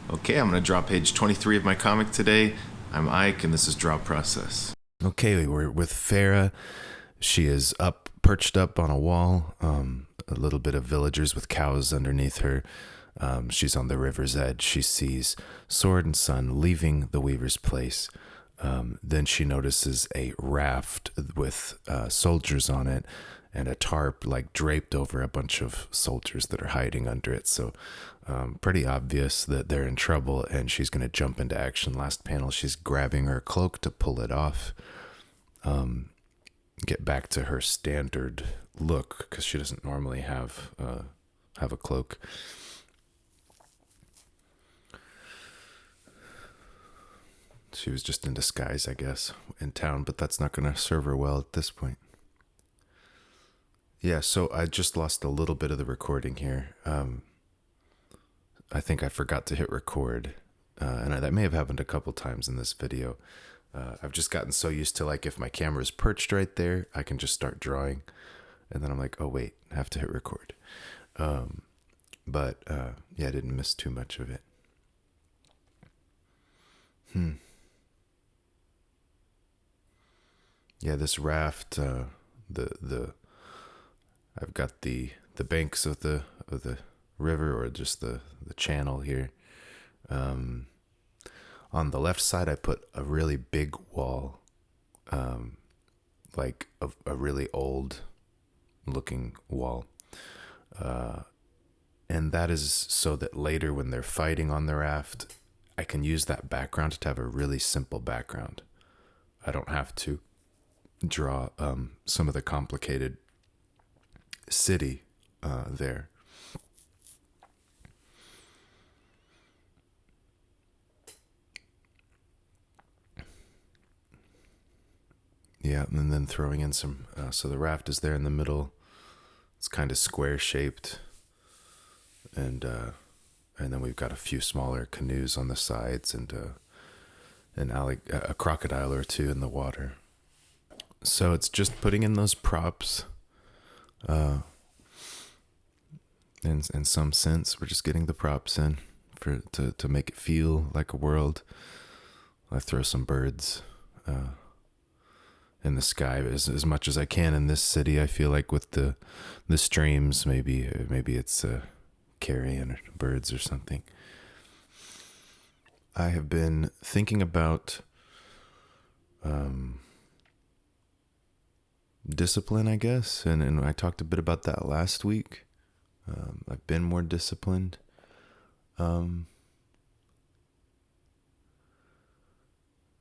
Okay, I'm going to draw page 23 of my comic today. I'm Ike, and this is Draw Process. Okay, we're with Farah. She is perched up on a wall. A little bit of villagers with cows underneath her. She's on the river's edge. She sees Sword and Sun leaving the Weaver's place. Then she notices a raft with soldiers on it and a tarp like draped over a bunch of soldiers that are hiding under it. So pretty obvious that they're in trouble and she's going to jump into action. Last panel, she's grabbing her cloak to pull it off. Get back to her standard look because she doesn't normally have a cloak. She was just in disguise, I guess, in town, but that's not going to serve her well at this point. Yeah, so I just lost a little bit of the recording here. I think I forgot to hit record, and that may have happened a couple times in this video. I've just gotten so used to, like, if my camera's perched right there, I can just start drawing, and then I'm like, oh wait, I have to hit record. But yeah, I didn't miss too much of it. Yeah, this raft, I've got the banks of the river, or just the channel here. On the left side, I put a really big wall, like a really old looking wall. And that is so that later when they're fighting on the raft, I can use that background to have a really simple background. I don't have to draw some of the complicated city there. Yeah, and then throwing in some, so the raft is there in the middle. It's kind of square shaped, and then we've got a few smaller canoes on the sides, and a crocodile or two in the water. So it's just putting in those props. In some sense, we're just getting the props in to make it feel like a world. I throw some birds in the sky as much as I can in this city. I feel like with the streams, maybe it's carrion birds or something. I have been thinking about discipline, I guess, and I talked a bit about that last week. I've been more disciplined.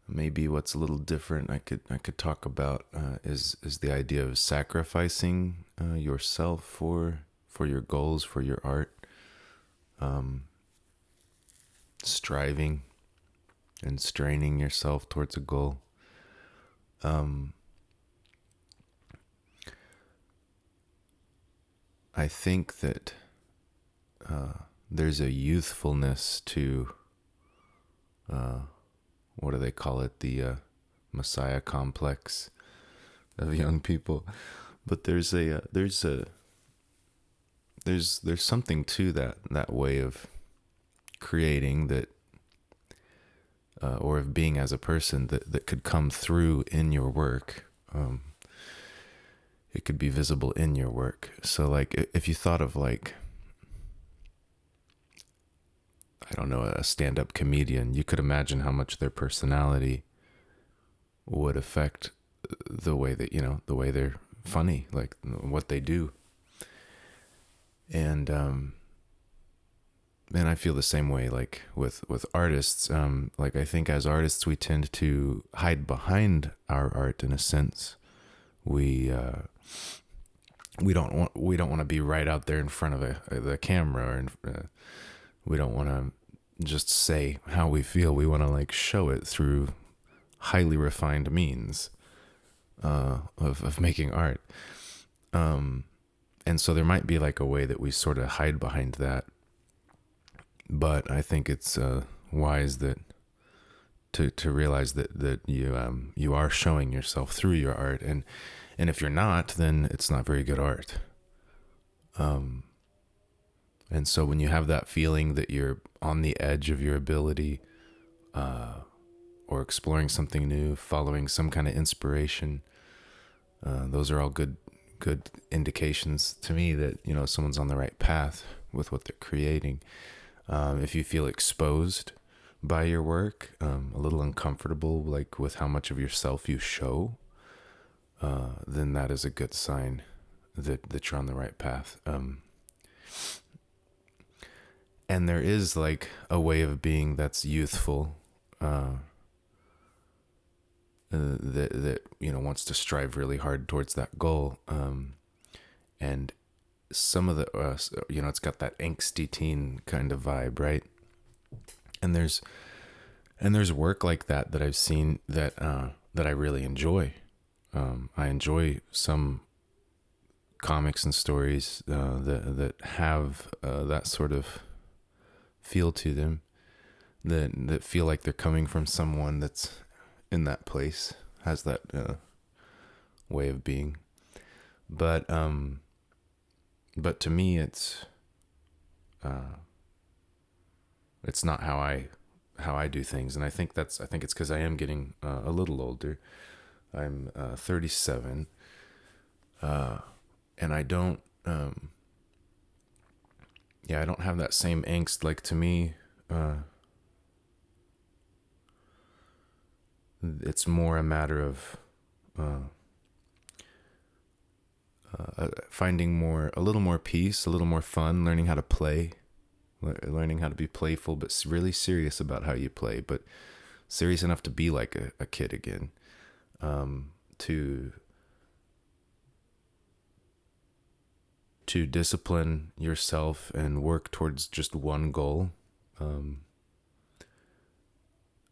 Maybe what's a little different I could talk about is the idea of sacrificing yourself for your goals, for your art, striving and straining yourself towards a goal. I think that there's a youthfulness to what do they call it? The Messiah complex of young people. But there's something to that way of creating that, or of being as a person that could come through in your work. It could be visible in your work. So like if you thought of, like, I don't know, a stand-up comedian, you could imagine how much their personality would affect the way that, the way they're funny, like what they do. And I feel the same way, like with artists. Like I think as artists, we tend to hide behind our art in a sense. We don't want to be right out there in front of the camera, or we don't want to just say how we feel. We want to, like, show it through highly refined means of making art. And so there might be like a way that we sort of hide behind that. But I think it's wise that to realize that you are showing yourself through your art, and if you're not, then it's not very good art. And so when you have that feeling that you're on the edge of your ability, or exploring something new, following some kind of inspiration, those are all good indications to me that, you know, someone's on the right path with what they're creating. If you feel exposed by your work, a little uncomfortable, like with how much of yourself you show, then that is a good sign that you're on the right path. And there is like a way of being that's youthful, that you know wants to strive really hard towards that goal. And some of the you know, it's got that angsty teen kind of vibe, right? And there's work like that I've seen that I really enjoy. I enjoy some comics and stories that have that sort of feel to them, that feel like they're coming from someone that's in that place, has that way of being. But to me, it's not how I do things, and I think it's because I am getting a little older. I'm 37, and I don't I don't have that same angst. Like, to me, it's more a matter of finding a little more peace, a little more fun, learning how to play, learning how to be playful, but really serious about how you play, but serious enough to be like a kid again, to discipline yourself and work towards just one goal,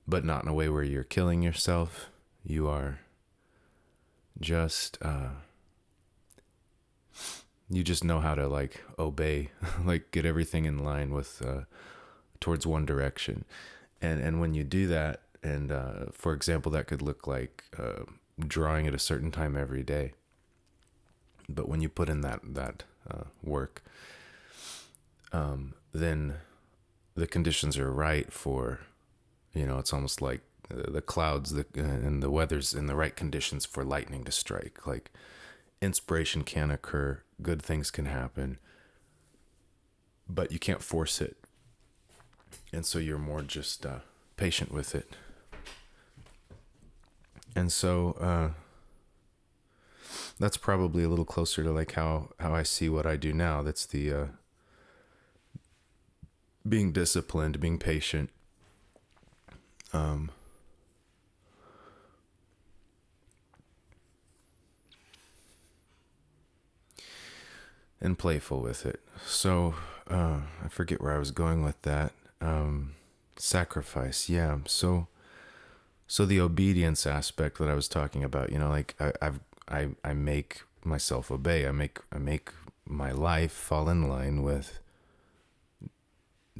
but not in a way where you're killing yourself. You are just you just know how to like obey, like get everything in line with towards one direction. And when you do that, and for example, that could look like drawing at a certain time every day. But when you put in that work, then the conditions are right for, you know, it's almost like the clouds and the weather's in the right conditions for lightning to strike. Like, inspiration can occur, good things can happen, but you can't force it. And so you're more just patient with it. And so that's probably a little closer to like how I see what I do now. That's the being disciplined, being patient, and playful with it. So I forget where I was going with that. Sacrifice, yeah. So the obedience aspect that I was talking about, you know, like I make myself obey. I make my life fall in line with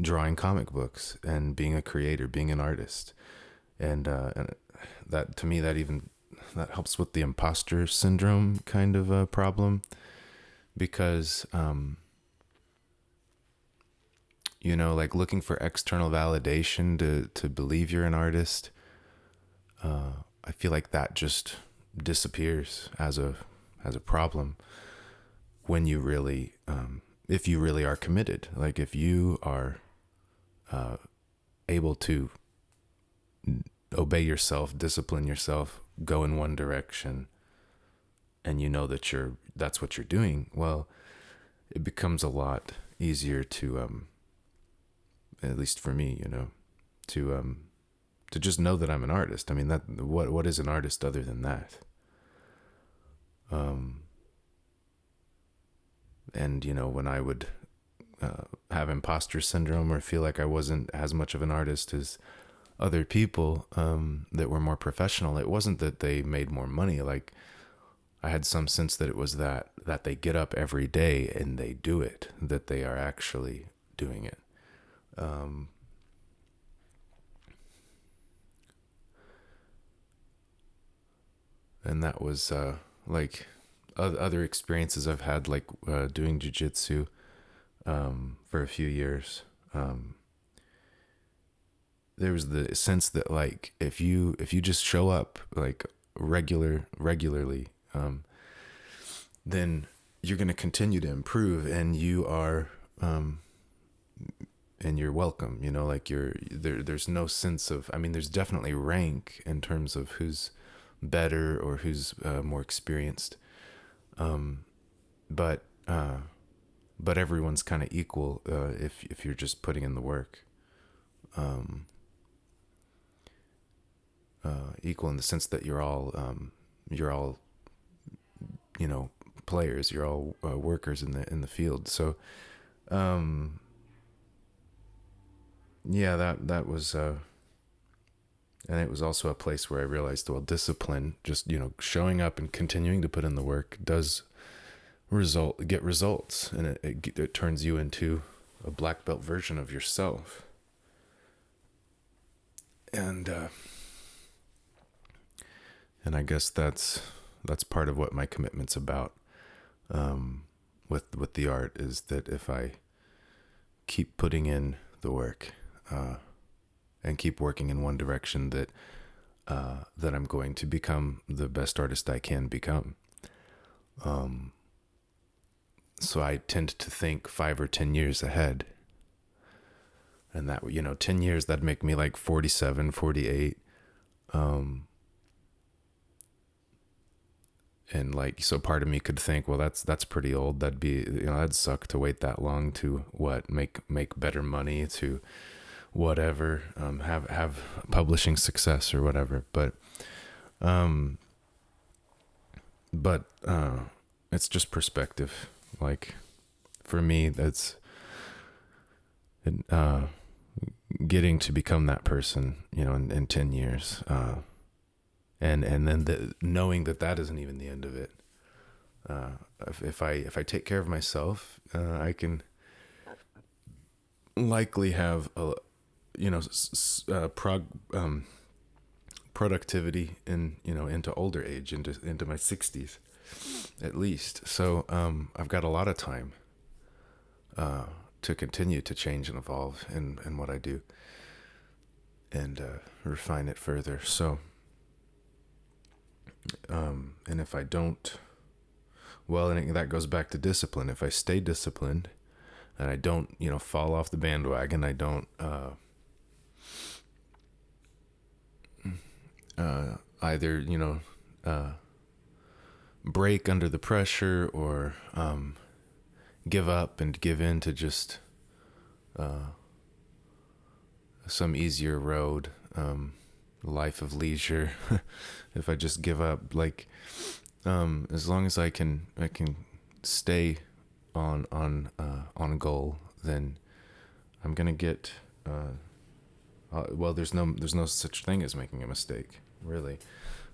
drawing comic books and being a creator, being an artist, and that, to me, that helps with the imposter syndrome kind of problem, because you know, like looking for external validation to believe you're an artist, I feel like that just disappears as a problem when you really, if you really are committed. Like, if you are able to obey yourself, discipline yourself, go in one direction, and you know that that's what you're doing, well, it becomes a lot easier to, at least for me, you know, to just know that I'm an artist. I mean, that what is an artist other than that? And you know, when I would have imposter syndrome or feel like I wasn't as much of an artist as other people that were more professional, it wasn't that they made more money. Like, I had some sense that it was that they get up every day and they do it, that they are actually doing it. And that was like other experiences I've had, like doing jiu-jitsu. for a few years. There was the sense that like if you just show up like regularly, then you're going to continue to improve, and you are and you're welcome. You know, like there's no sense of, I mean, there's definitely rank in terms of who's better or who's more experienced, but everyone's kind of equal if you're just putting in the work. Equal in the sense that you're all you know, players. You're all workers in the field. So yeah, that was and it was also a place where I realized, well, discipline, just, you know, showing up and continuing to put in the work does get results, and it turns you into a black belt version of yourself. And I guess that's part of what my commitment's about, with the art, is that if I keep putting in the work and keep working in one direction, that I'm going to become the best artist I can become. So I tend to think 5 or 10 years ahead. And that, you know, 10 years, that'd make me like 47, 48. And like, so part of me could think, well, that's pretty old. That'd be, you know, that'd suck to wait that long to make better money, to whatever, have publishing success or whatever. But it's just perspective. Like, for me, that's getting to become that person, you know, in 10 years. And then knowing that isn't even the end of it. If I take care of myself, I can likely have productivity in, you know, into older age, into my 60s at least. So I've got a lot of time to continue to change and evolve in what I do, and refine it further. So and if I don't, well, and that goes back to discipline. If I stay disciplined and I don't, you know, fall off the bandwagon, I don't either, you know, break under the pressure, or give up and give in to just some easier road, life of leisure. If I just give up, like, as long as I can stay on goal, then I'm gonna get well, there's no such thing as making a mistake, really.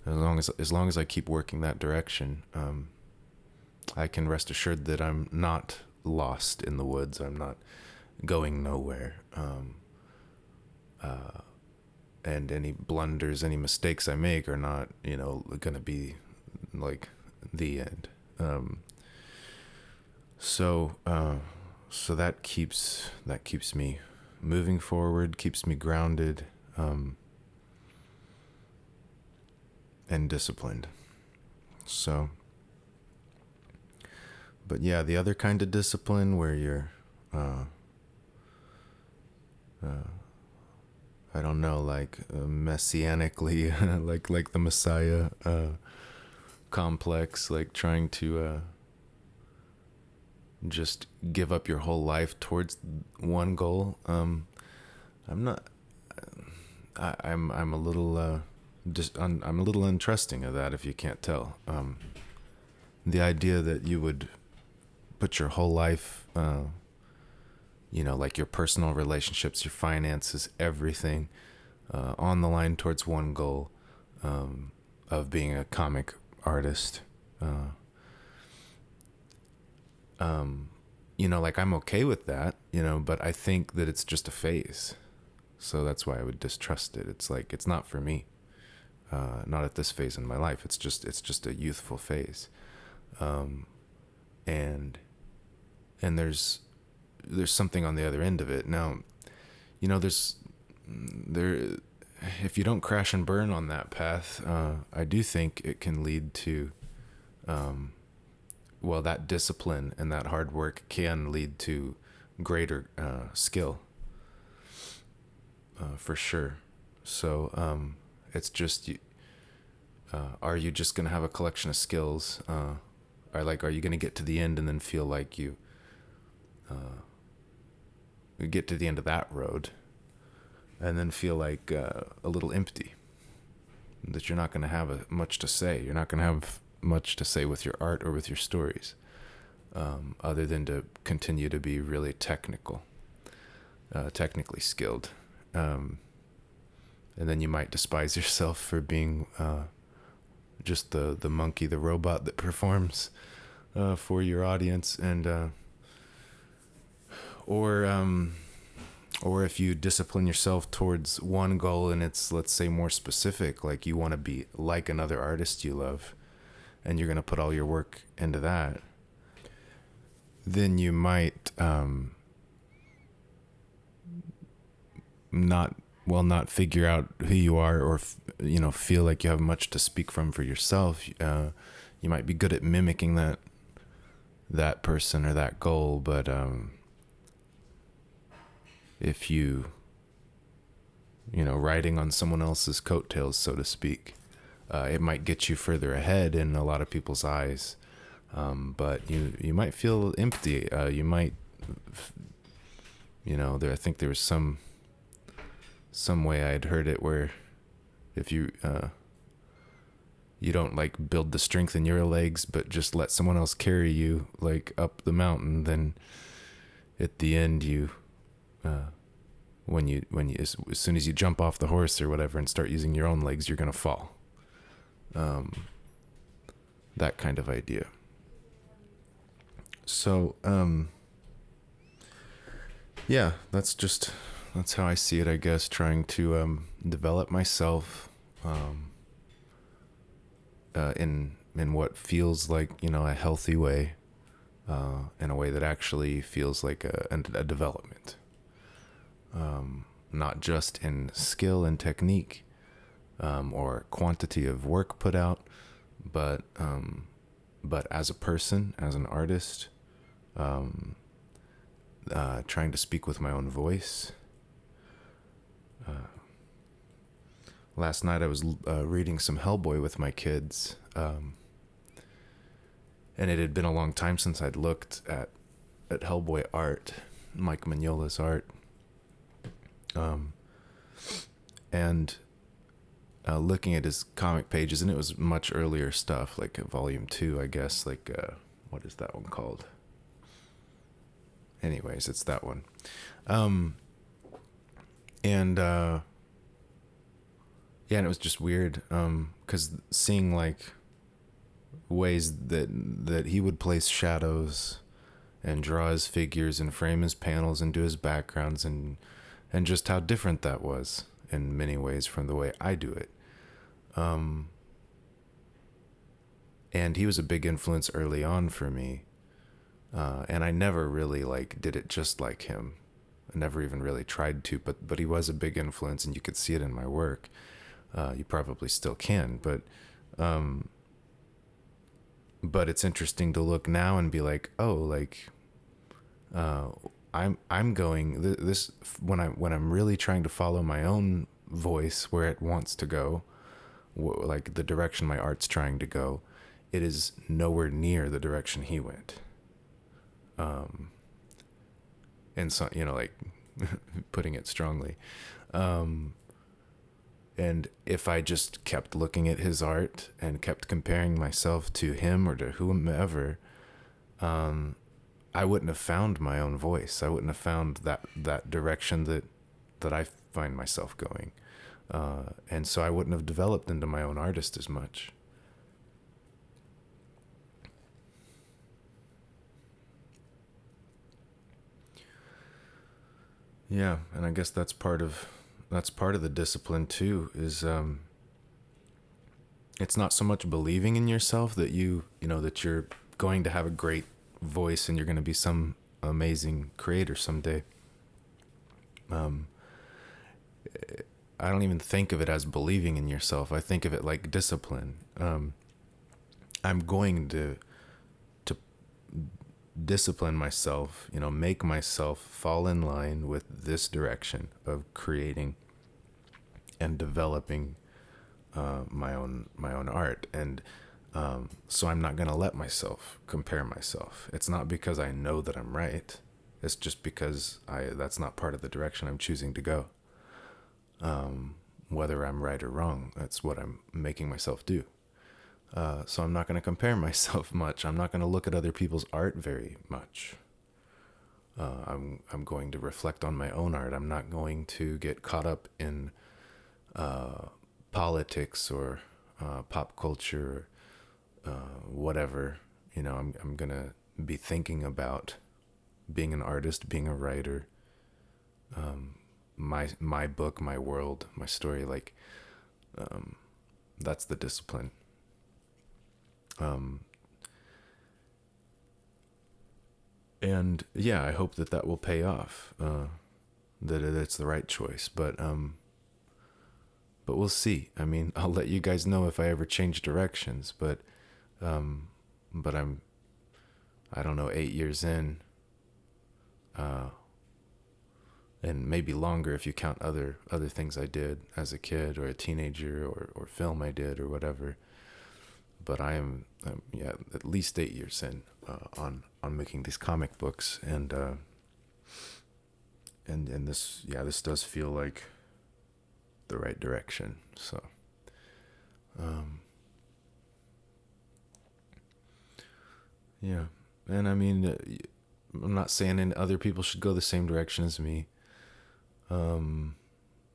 As long as I keep working that direction, I can rest assured that I'm not lost in the woods. I'm not going nowhere. And any blunders, any mistakes I make are not, you know, going to be like the end. So that keeps me moving forward, keeps me grounded, and disciplined. So, but yeah, the other kind of discipline where you're, I don't know, like messianically, like the Messiah complex, like trying to just give up your whole life towards one goal. I'm not. I'm a little I'm a little untrusting of that, if you can't tell. The idea that you would put your whole life, you know, like your personal relationships, your finances, everything, on the line towards one goal, of being a comic artist. You know, like, I'm okay with that, you know, but I think that it's just a phase. So that's why I would distrust it. It's like, it's not for me. Not at this phase in my life. It's just a youthful phase. And there's there's something on the other end of it. Now, there, if you don't crash and burn on that path, I do think it can lead to, that discipline and that hard work can lead to greater skill, for sure. So it's just, are you just going to have a collection of skills? Are you going to get to the end and then feel like you get to the end of that road and then feel like a little empty, that you're not going to have much to say? You're not going to have much to say with your art or with your stories, other than to continue to be really technically skilled. And then you might despise yourself for being just the monkey, the robot that performs for your audience, and or if you discipline yourself towards one goal and it's, let's say, more specific, like you want to be like another artist you love, and you're going to put all your work into that, then you might not figure out who you are, or feel like you have much to speak from for yourself. You might be good at mimicking that person or that goal, but if riding on someone else's coattails, so to speak, it might get you further ahead in a lot of people's eyes, but you might feel empty. You might, I think there was some way I'd heard it where if you don't like build the strength in your legs, but just let someone else carry you like up the mountain, then at the end as soon as you jump off the horse or whatever and start using your own legs, you're gonna fall. That kind of idea. So that's how I see it, I guess, trying to develop myself in what feels like, a healthy way, in a way that actually feels like a development, not just in skill and technique, or quantity of work put out, but as a person, as an artist, trying to speak with my own voice. Last night I was reading some Hellboy with my kids, and it had been a long time since I'd looked at Hellboy art, Mike Mignola's art, and looking at his comic pages, and it was much earlier stuff, like volume 2, I guess, like what is that one called? Anyways, it's that one. And it was just weird, because seeing like ways that he would place shadows and draw his figures and frame his panels and do his backgrounds, and just how different that was in many ways from the way I do it. And he was a big influence early on for me, and I never really did it just like him. I never even really tried to, but he was a big influence, and you could see it in my work. You probably still can, but it's interesting to look now and be like, oh, I'm going this when I'm really trying to follow my own voice where it wants to go, like the direction my art's trying to go, it is nowhere near the direction he went. And so, putting it strongly. And if I just kept looking at his art and kept comparing myself to him or to whomever, I wouldn't have found my own voice. I wouldn't have found that direction that I find myself going. And so I wouldn't have developed into my own artist as much. Yeah, and I guess that's part of the discipline too, is it's not so much believing in yourself that that you're going to have a great voice and you're going to be some amazing creator someday. I don't even think of it as believing in yourself. I think of it like discipline. I'm going to discipline myself, make myself fall in line with this direction of creating and developing my own art. And so I'm not going to let myself compare myself. It's not because I know that I'm right. It's just because that's not part of the direction I'm choosing to go. Whether I'm right or wrong, that's what I'm making myself do. So I'm not going to compare myself much. I'm not going to look at other people's art very much. I'm going to reflect on my own art. I'm not going to get caught up in politics or pop culture, whatever. I'm going to be thinking about being an artist, being a writer, my book, my world, my story. Like, that's the discipline. And yeah, I hope that will pay off, that it's the right choice, but we'll see. I mean, I'll let you guys know if I ever change directions, but I don't know, 8 years in, and maybe longer if you count other things I did as a kid or a teenager, or film I did or whatever. But I am, at least 8 years in on making these comic books, and this does feel like the right direction. So, yeah, and I mean, I'm not saying any other people should go the same direction as me.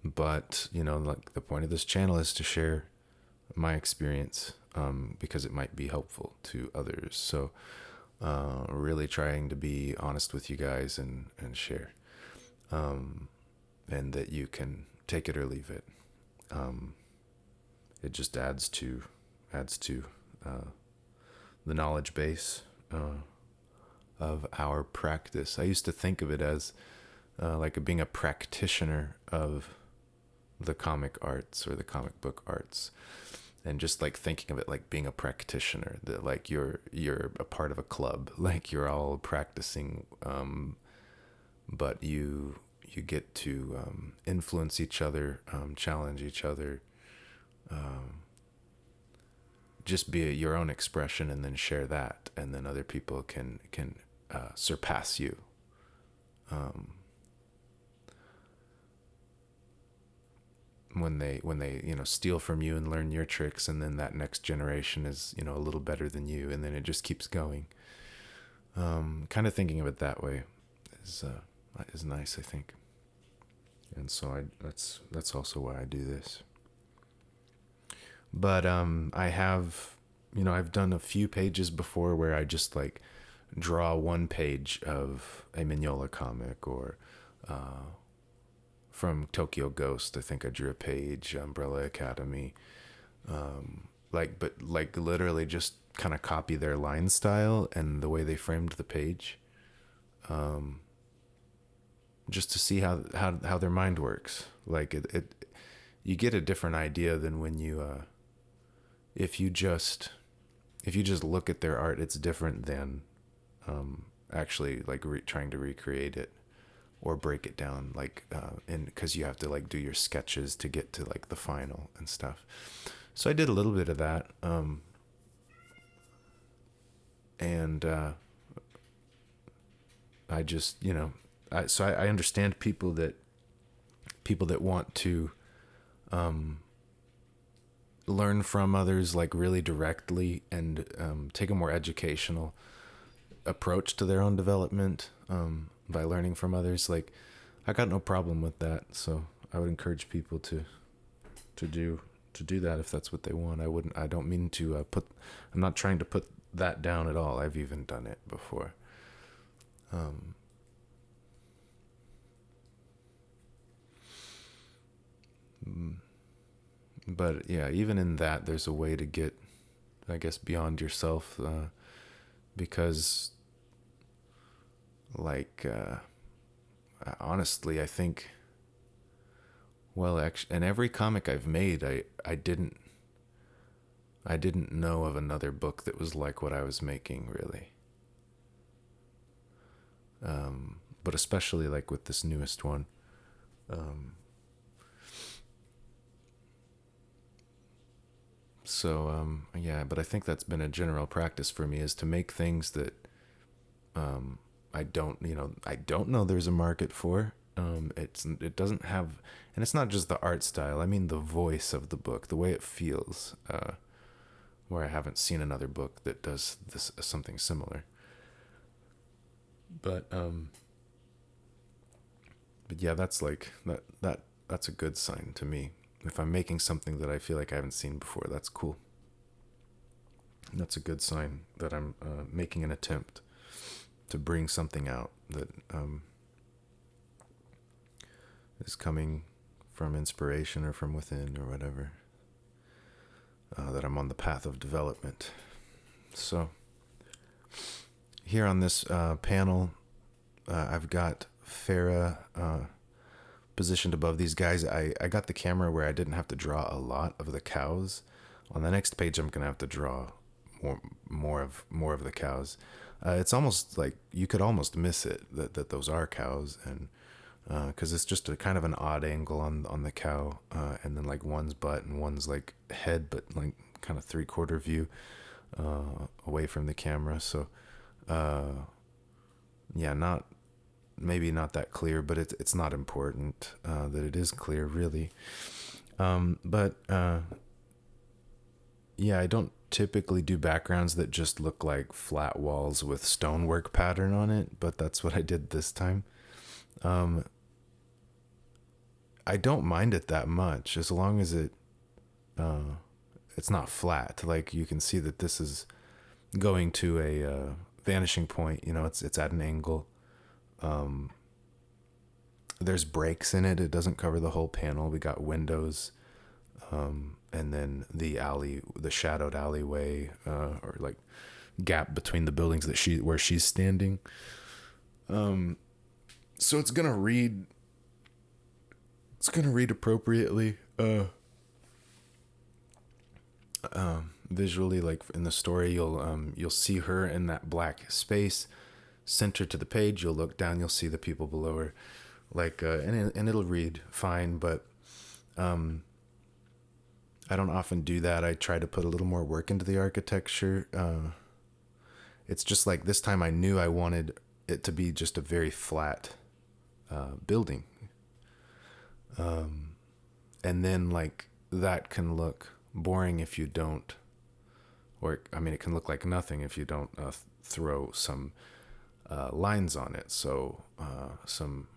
But like, the point of this channel is to share my experience, because it might be helpful to others. So, really trying to be honest with you guys and share, and that you can take it or leave it. It just adds to the knowledge base of our practice. I used to think of it as like being a practitioner of the comic arts or the comic book arts, and just like thinking of it like being a practitioner, that like you're a part of a club, like you're all practicing, but you get to influence each other, challenge each other, just be your own expression, and then share that, and then other people can surpass you. When they steal from you and learn your tricks, and then that next generation is a little better than you, and then it just keeps going. Kind of thinking of it that way is nice, I think. And so that's also why I do this. But I have, I've done a few pages before where I just like draw one page of a Mignola comic, or from Tokyo Ghost, I think I drew a page, Umbrella Academy, but literally just kind of copy their line style and the way they framed the page, just to see how their mind works. Like it you get a different idea than when you if you just look at their art. It's different than actually like trying to recreate it or break it down, like because you have to like do your sketches to get to like the final and stuff. So I did a little bit of that, and I just I understand people that want to learn from others like really directly, and take a more educational approach to their own development, by learning from others. Like, I got no problem with that. So I would encourage people to do that if that's what they want. I don't mean to I'm not trying to put that down at all. I've even done it before. But yeah, even in that, there's a way to get, I guess, beyond yourself, because like honestly, I think, well, actually, in every comic I've made, I didn't know of another book that was like what I was making, really. But especially like with this newest one. Yeah, but I think that's been a general practice for me, is to make things that I don't know there's a market for. It doesn't have, and it's not just the art style. I mean the voice of the book, the way it feels. Where I haven't seen another book that does this something similar. But but yeah, that's like that's a good sign to me. If I'm making something that I feel like I haven't seen before, that's cool. That's a good sign that I'm making an attempt to bring something out that is coming from inspiration or from within or whatever. That I'm on the path of development. So here on this panel, I've got Farah positioned above these guys. I got the camera where I didn't have to draw a lot of the cows. On the next page, I'm gonna have to draw more of the cows. It's almost like you could almost miss it that those are cows, and because it's just a kind of an odd angle on the cow, and then like one's butt and one's like head, but like kind of 3/4 view away from the camera. So yeah, maybe not that clear, but it's not important that it is clear, really. But yeah, I don't typically do backgrounds that just look like flat walls with stonework pattern on it, but that's what I did this time. I don't mind it that much as long as it's not flat. Like you can see that this is going to a vanishing point. You know, it's at an angle. There's breaks in it. It doesn't cover the whole panel. We got windows, and then the shadowed alleyway, or like gap between the buildings where she's standing. So it's gonna read appropriately. Visually, like in the story, you'll see her in that black space, center to the page. You'll look down, you'll see the people below her, like and it'll read fine. But I don't often do that. I try to put a little more work into the architecture. It's just like this time I knew I wanted it to be just a very flat building. And then like that can look boring if you don't, or I mean, it can look like nothing if you don't throw some lines on it. So some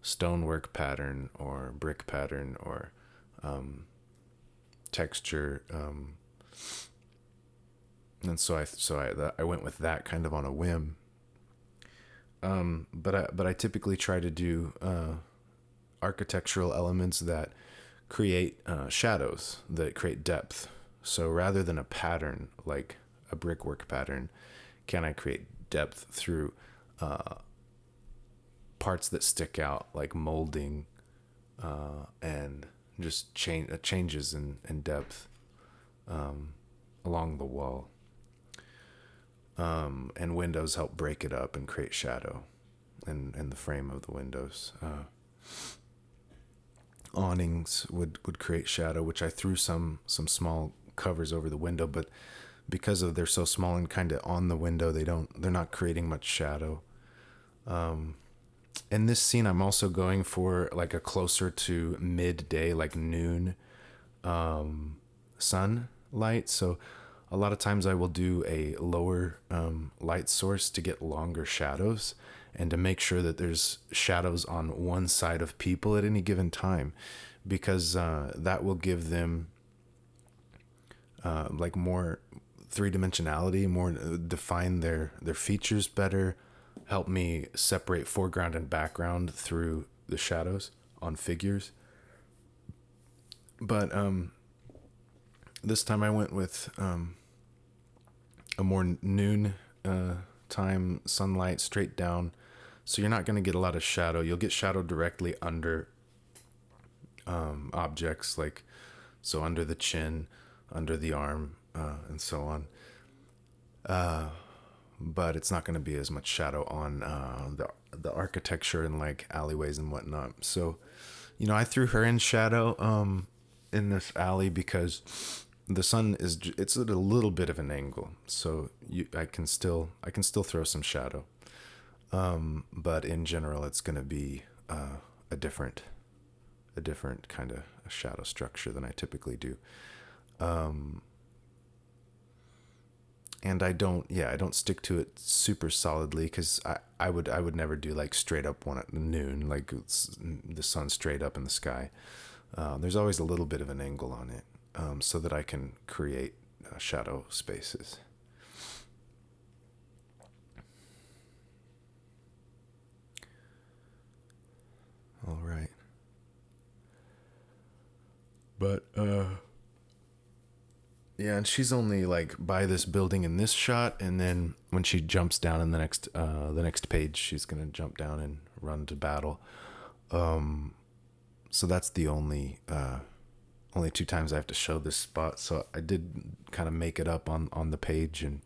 stonework pattern or brick pattern or texture. And so I went with that kind of on a whim. But I typically try to do architectural elements that create shadows, that create depth. So rather than a pattern like a brickwork pattern, can I create depth through parts that stick out, like molding and just changes in depth along the wall. And windows help break it up and create shadow in the frame of the windows. Awnings would create shadow, which I threw some small covers over the window, but because they're so small and kind of on the window, they're not creating much shadow. In this scene, I'm also going for like a closer to midday, like noon sunlight. So a lot of times I will do a lower light source to get longer shadows and to make sure that there's shadows on one side of people at any given time, because that will give them like more three-dimensionality, more define their features better, help me separate foreground and background through the shadows on figures. But this time I went with a more noon time sunlight straight down. So you're not going to get a lot of shadow. You'll get shadow directly under objects, like so under the chin, under the arm, and so on. But it's not going to be as much shadow on the architecture and like alleyways and whatnot. So, I threw her in shadow in this alley because the sun it's at a little bit of an angle, so I can still throw some shadow. But in general, it's going to be a different kind of shadow structure than I typically do. And I don't stick to it super solidly, because I would never do like straight up one at noon, like the sun straight up in the sky. There's always a little bit of an angle on it, so that I can create shadow spaces. All right. But yeah, and she's only like by this building in this shot, and then when she jumps down in the next page, she's gonna jump down and run to battle. So that's the only two times I have to show this spot. So I did kind of make it up on the page, and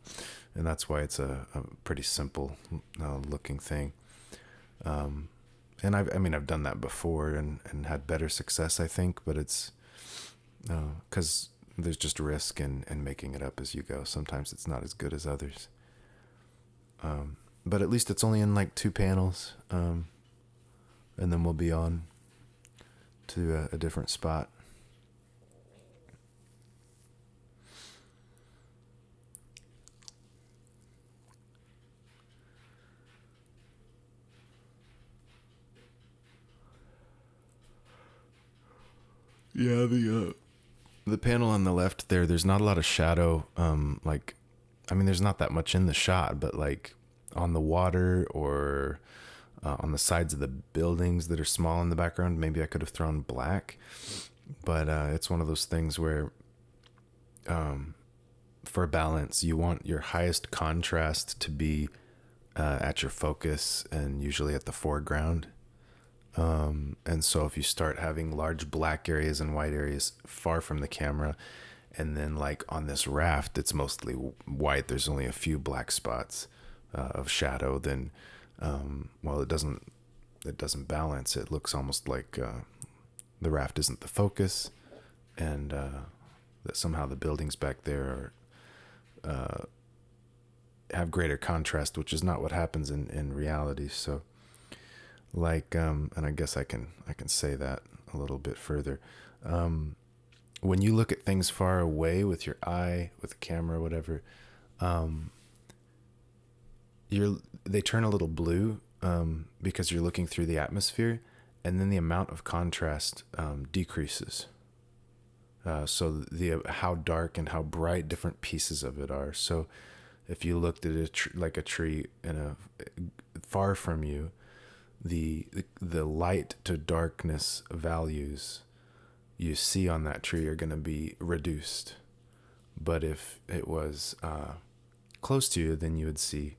that's why it's a pretty simple looking thing. And I've done that before and had better success, I think, but it's because there's just risk in making it up as you go. Sometimes it's not as good as others. But at least it's only in like 2 panels. And then we'll be on to a different spot. Yeah, the panel on the left there's not a lot of shadow. There's not that much in the shot, but like on the water or on the sides of the buildings that are small in the background, maybe I could have thrown black. But it's one of those things where for balance, you want your highest contrast to be at your focus and usually at the foreground. And so if you start having large black areas and white areas far from the camera, and then like on this raft, it's mostly white, there's only a few black spots of shadow, then, it doesn't balance. It looks almost like the raft isn't the focus, and that somehow the buildings back there have greater contrast, which is not what happens in reality. So and I guess I can say that a little bit further. When you look at things far away with your eye, with a camera, whatever, they turn a little blue because you're looking through the atmosphere, and then the amount of contrast decreases. So how dark and how bright different pieces of it are. So if you looked at a tree far from you, the light to darkness values you see on that tree are going to be reduced. But if it was close to you, then you would see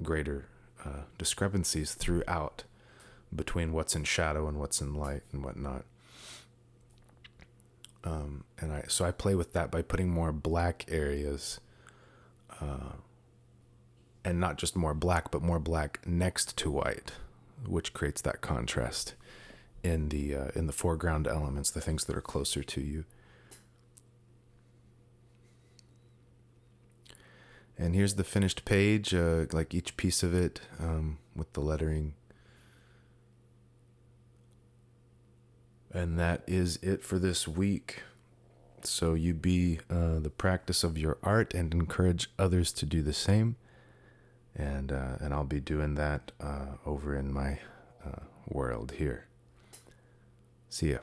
greater discrepancies throughout between what's in shadow and what's in light and whatnot. So I play with that by putting more black areas, and not just more black, but more black next to white, which creates that contrast in the foreground elements, the things that are closer to you. And here's the finished page, like each piece of it, with the lettering. And that is it for this week. So you be the practice of your art and encourage others to do the same. And I'll be doing that over in my world here. See ya.